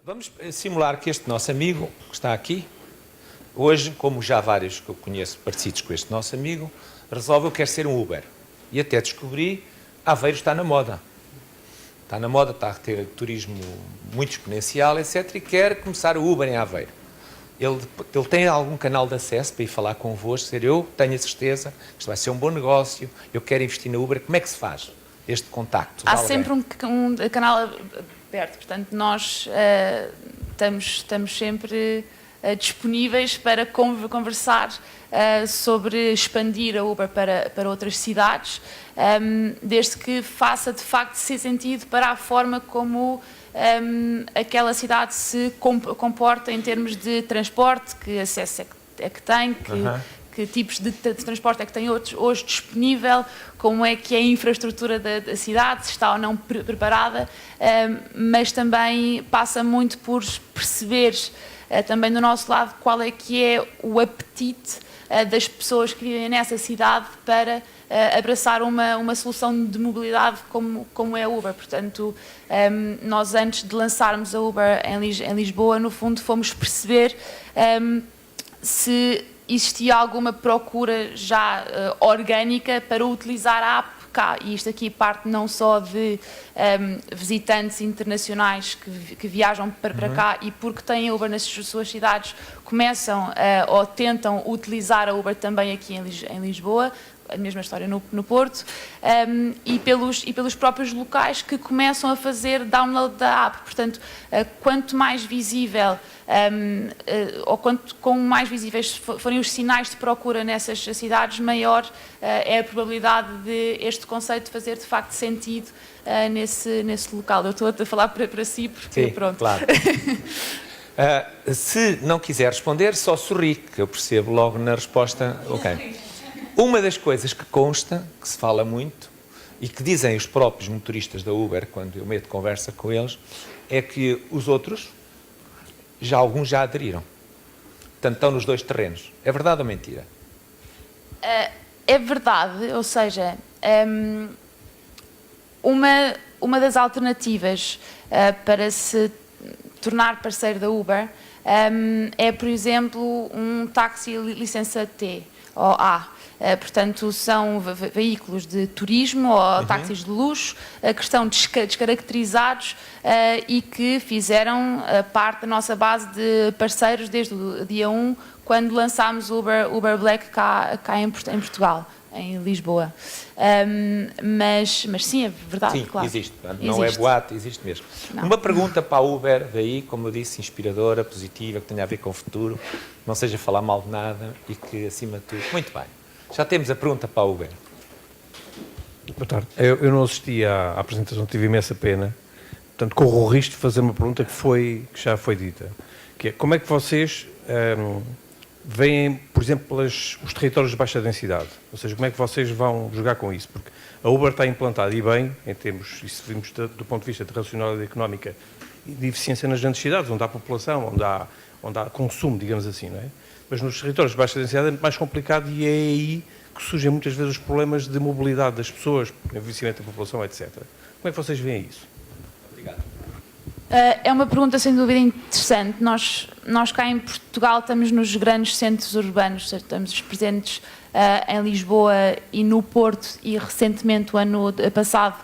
Vamos simular que este nosso amigo, que está aqui, hoje, como já vários que eu conheço parecidos com este nosso amigo, resolve eu quero ser um Uber. E até descobri, Aveiro está na moda. Está na moda, está a ter turismo muito exponencial, etc. E quer começar o Uber em Aveiro. Ele tem algum canal de acesso para ir falar convosco, dizer eu tenho a certeza que isto vai ser um bom negócio, eu quero investir na Uber. Como é que se faz este contacto? Há sempre um canal aberto, portanto nós estamos sempre disponíveis para conversar sobre expandir a Uber para outras cidades, desde que faça de facto sentido para a forma como aquela cidade se comporta em termos de transporte, que acesso é que tem, que tipos de transporte é que tem hoje disponível, como é que é a infraestrutura da cidade, se está ou não preparada, mas também passa muito por perceber também do nosso lado qual é que é o apetite das pessoas que vivem nessa cidade para abraçar uma solução de mobilidade como é a Uber. Portanto, nós antes de lançarmos a Uber em Lisboa, no fundo fomos perceber se existia alguma procura já orgânica para utilizar a app cá. E isto aqui parte não só de visitantes internacionais que viajam para cá e porque têm Uber nas suas cidades começam ou tentam utilizar a Uber também aqui em Lisboa, a mesma história no Porto, e pelos próprios locais que começam a fazer download da app. Portanto, quanto mais visível ou quanto mais visíveis forem os sinais de procura nessas cidades, maior é a probabilidade de este conceito fazer de facto sentido nesse local. Eu estou a falar para si porque sim, pronto. Claro. Se não quiser responder, só sorri, que eu percebo logo na resposta. Ok. Uma das coisas que consta, que se fala muito, e que dizem os próprios motoristas da Uber, quando eu meto conversa com eles, é que os outros, alguns já aderiram. Portanto, estão nos dois terrenos. É verdade ou mentira? É verdade, ou seja, uma das alternativas para se tornar parceiro da Uber é, por exemplo, um táxi licença T ou A. Portanto, são veículos de turismo ou táxis de luxo que estão descaracterizados e que fizeram parte da nossa base de parceiros desde o dia 1, quando lançámos o Uber Black cá em Portugal, em Lisboa. Mas sim, é verdade, sim, claro. Existe. Não é boato, existe mesmo. Não. Uma pergunta para a Uber, daí, como eu disse, inspiradora, positiva, que tenha a ver com o futuro, não seja falar mal de nada e que, acima de tudo... Muito bem. Já temos a pergunta para a Uber. Boa tarde. Eu não assisti à apresentação, tive imensa pena. Portanto, corro o risco de fazer uma pergunta que já foi dita. Que é, como é que vocês veem, por exemplo, os territórios de baixa densidade? Ou seja, como é que vocês vão jogar com isso? Porque a Uber está implantada e bem, em termos, isso vimos do ponto de vista de racionalidade económica e de eficiência nas grandes cidades, onde há população, onde há consumo, digamos assim, não é? Mas nos territórios de baixa densidade é muito mais complicado e é aí que surgem muitas vezes os problemas de mobilidade das pessoas, envelhecimento da população, etc. Como é que vocês veem isso? Obrigado. É uma pergunta sem dúvida interessante. Nós cá em Portugal estamos nos grandes centros urbanos, estamos presentes em Lisboa e no Porto e recentemente, o ano passado,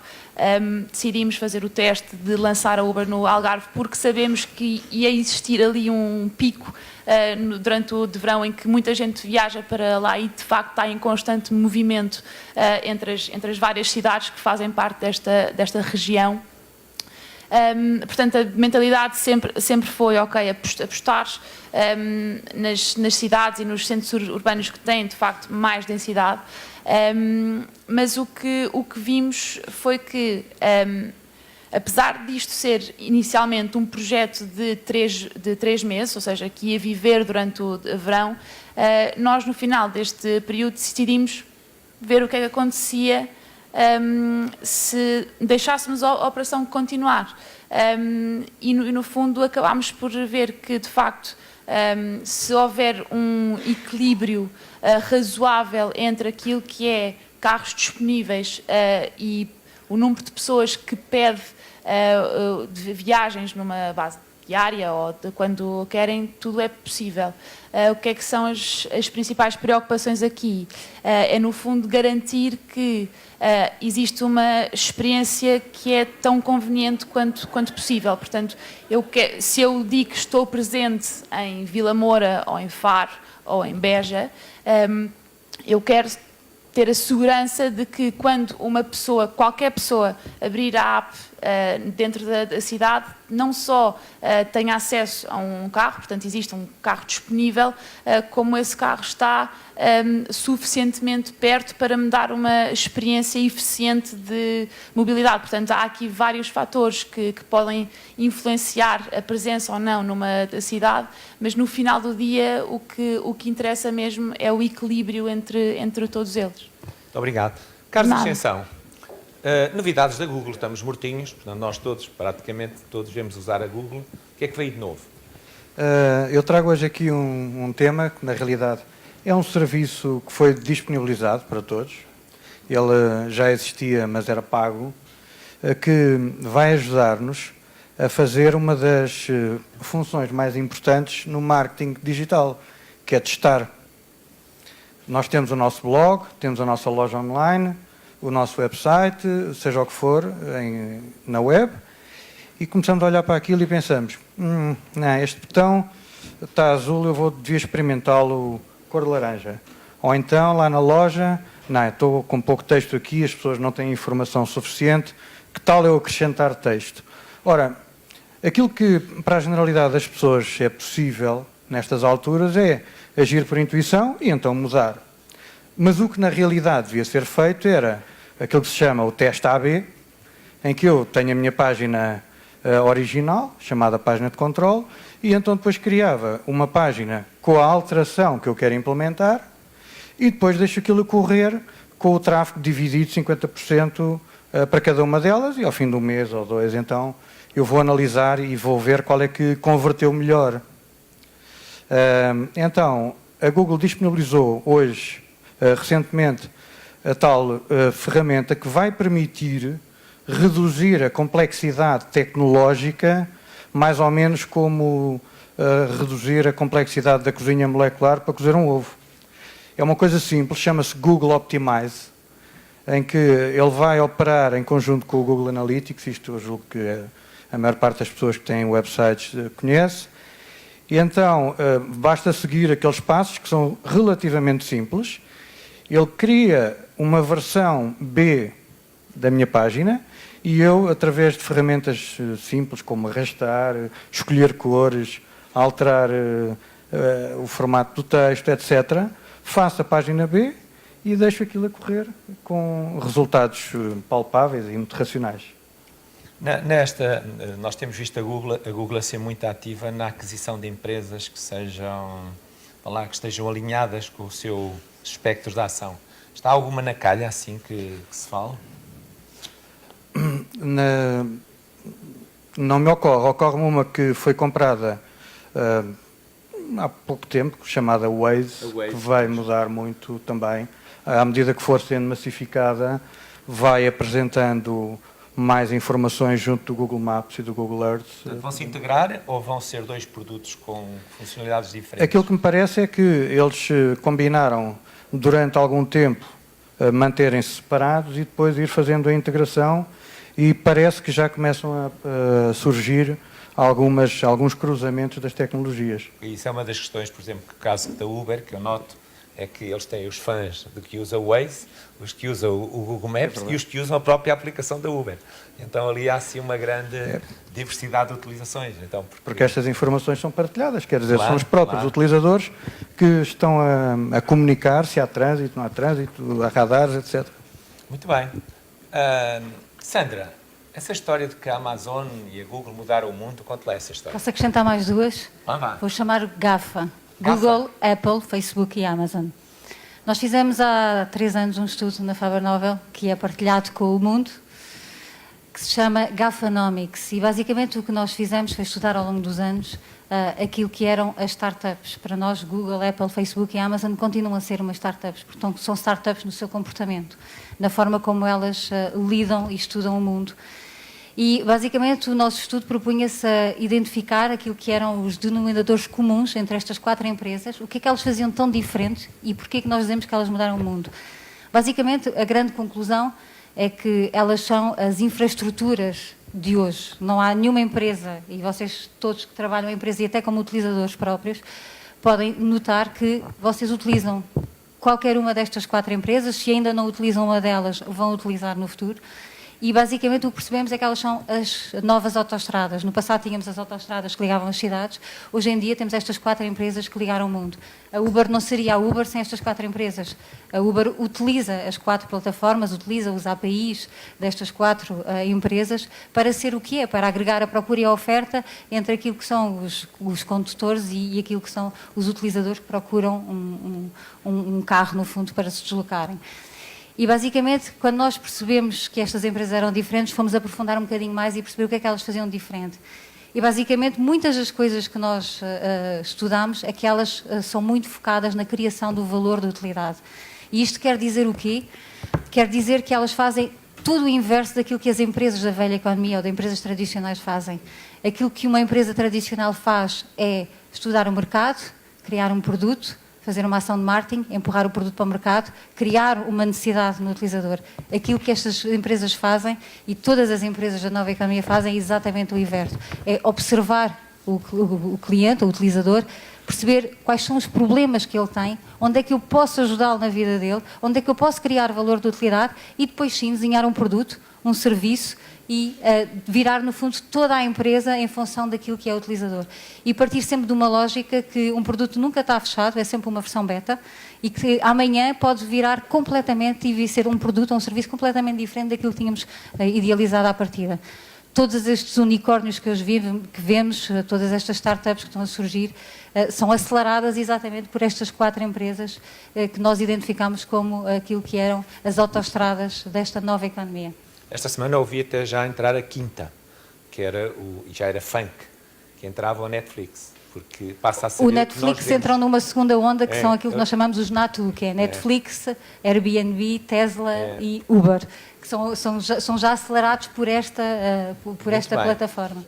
decidimos fazer o teste de lançar a Uber no Algarve porque sabemos que ia existir ali um pico durante o verão em que muita gente viaja para lá e de facto está em constante movimento entre as várias cidades que fazem parte desta região. Portanto, a mentalidade sempre foi, ok, apostar nas cidades e nos centros urbanos que têm, de facto, mais densidade. Mas o que vimos foi que, apesar disto ser inicialmente um projeto de três meses, ou seja, que ia viver durante o verão, nós, no final deste período, decidimos ver o que é que acontecia se deixássemos a operação continuar. E no fundo acabámos por ver que de facto se houver um equilíbrio razoável entre aquilo que é carros disponíveis e o número de pessoas que pede de viagens numa base diária ou de quando querem, tudo é possível. O que é que são as principais preocupações aqui? É, no fundo, garantir que existe uma experiência que é tão conveniente quanto possível. Portanto, se eu digo que estou presente em Vila Moura, ou em Faro, ou em Beja, eu quero ter a segurança de que quando qualquer pessoa abrir a app dentro da cidade, não só tenha acesso a um carro, portanto existe um carro disponível, como esse carro está suficientemente perto para me dar uma experiência eficiente de mobilidade. Portanto, há aqui vários fatores que podem influenciar a presença ou não numa cidade, mas no final do dia o que interessa mesmo é o equilíbrio entre todos eles. Muito obrigado. Carlos Nada. Ascensão, novidades da Google, estamos mortinhos, portanto nós todos, praticamente todos, devemos usar a Google. O que é que veio de novo? Eu trago hoje aqui um tema que, na realidade, é um serviço que foi disponibilizado para todos. Ele já existia, mas era pago, que vai ajudar-nos a fazer uma das funções mais importantes no marketing digital, que é testar. Nós temos o nosso blog, temos a nossa loja online, o nosso website, seja o que for, na web, e começamos a olhar para aquilo e pensamos, não, este botão está azul, devia experimentá-lo cor laranja. Ou então, lá na loja, não, estou com pouco texto aqui, as pessoas não têm informação suficiente, que tal eu acrescentar texto? Ora, aquilo que para a generalidade das pessoas é possível nestas alturas é agir por intuição e então mudar. Mas o que na realidade devia ser feito era aquilo que se chama o teste AB, em que eu tenho a minha página original, chamada página de controle, e então depois criava uma página com a alteração que eu quero implementar e depois deixo aquilo correr com o tráfego dividido 50% para cada uma delas e ao fim do mês ou dois, então, eu vou analisar e vou ver qual é que converteu melhor. Então, a Google disponibilizou hoje, recentemente, a tal ferramenta que vai permitir reduzir a complexidade tecnológica, mais ou menos como reduzir a complexidade da cozinha molecular para cozer um ovo. É uma coisa simples, chama-se Google Optimize, em que ele vai operar em conjunto com o Google Analytics, isto eu julgo que a maior parte das pessoas que têm websites conhece, e então basta seguir aqueles passos que são relativamente simples. Ele cria uma versão B da minha página e eu, através de ferramentas simples como arrastar, escolher cores, alterar o formato do texto, etc., faço a página B e deixo aquilo a correr com resultados palpáveis e muito racionais. Nós temos visto a Google a ser muito ativa na aquisição de empresas que estejam alinhadas com o seu espectro de ação. Está alguma na calha assim que se fala? Não me ocorre. Ocorre-me uma que foi comprada há pouco tempo, chamada Waze, que vai mudar muito também. À medida que for sendo massificada, vai apresentando mais informações junto do Google Maps e do Google Earth. Portanto, vão se integrar ou vão ser dois produtos com funcionalidades diferentes? Aquilo que me parece é que eles combinaram durante algum tempo manterem-se separados e depois ir fazendo a integração e parece que já começam a surgir alguns cruzamentos das tecnologias. E isso é uma das questões, por exemplo, que o caso da Uber, que eu noto, é que eles têm os fãs de que usam o Waze, os que usam o Google Maps e os que usam a própria aplicação da Uber. Então ali há assim uma grande diversidade de utilizações. Então, porque estas informações são partilhadas, quer dizer, são os próprios utilizadores que estão a comunicar se há trânsito, não há trânsito, há radares, etc. Muito bem. Sandra, essa história de que a Amazon e a Google mudaram o mundo, conta lá essa história. Posso acrescentar mais duas? Vá. Vou chamar GAFA. Google, Apple, Facebook e Amazon. Nós fizemos há 3 anos um estudo na Faber Novel, que é partilhado com o mundo, que se chama GAFAnomics. E basicamente o que nós fizemos foi estudar ao longo dos anos aquilo que eram as startups. Para nós, Google, Apple, Facebook e Amazon continuam a ser umas startups. Portanto, são startups no seu comportamento, na forma como elas lidam e estudam o mundo. E, basicamente, o nosso estudo propunha-se a identificar aquilo que eram os denominadores comuns entre estas 4 empresas, o que é que elas faziam tão diferente e porquê é que nós dizemos que elas mudaram o mundo. Basicamente, a grande conclusão é que elas são as infraestruturas de hoje. Não há nenhuma empresa, e vocês todos que trabalham em empresa e até como utilizadores próprios, podem notar que vocês utilizam qualquer uma destas 4 empresas, se ainda não utilizam uma delas, vão utilizar no futuro. E, basicamente, o que percebemos é que elas são as novas autoestradas. No passado tínhamos as autoestradas que ligavam as cidades, hoje em dia temos estas 4 empresas que ligaram o mundo. A Uber não seria a Uber sem estas 4 empresas. A Uber utiliza as 4 plataformas, utiliza os APIs destas 4 empresas para ser o que é, para agregar a procura e a oferta entre aquilo que são os condutores e aquilo que são os utilizadores que procuram um carro, no fundo, para se deslocarem. E, basicamente, quando nós percebemos que estas empresas eram diferentes, fomos aprofundar um bocadinho mais e perceber o que é que elas faziam diferente. E, basicamente, muitas das coisas que nós estudamos é que elas são muito focadas na criação do valor da utilidade. E isto quer dizer o quê? Quer dizer que elas fazem tudo o inverso daquilo que as empresas da velha economia ou de empresas tradicionais fazem. Aquilo que uma empresa tradicional faz é estudar o mercado, criar um produto, fazer uma ação de marketing, empurrar o produto para o mercado, criar uma necessidade no utilizador. Aquilo que estas empresas fazem, e todas as empresas da nova economia fazem, é exatamente o inverso. É observar o cliente, o utilizador, perceber quais são os problemas que ele tem, onde é que eu posso ajudá-lo na vida dele, onde é que eu posso criar valor de utilidade e depois sim desenhar um produto, um serviço e virar, no fundo, toda a empresa em função daquilo que é o utilizador. E partir sempre de uma lógica que um produto nunca está fechado, é sempre uma versão beta, e que amanhã pode virar completamente e ser um produto ou um serviço completamente diferente daquilo que tínhamos idealizado à partida. Todos estes unicórnios que hoje vemos, todas estas startups que estão a surgir, são aceleradas exatamente por estas 4 empresas que nós identificamos como aquilo que eram as autoestradas desta nova economia. Esta semana ouvi até já entrar a quinta, que já era funk, que entrava ao Netflix, porque passa a ser... O Netflix entram numa segunda onda, que são aquilo que nós chamamos os NATU, que é Netflix, Airbnb, Tesla e Uber, que são já acelerados por esta plataforma.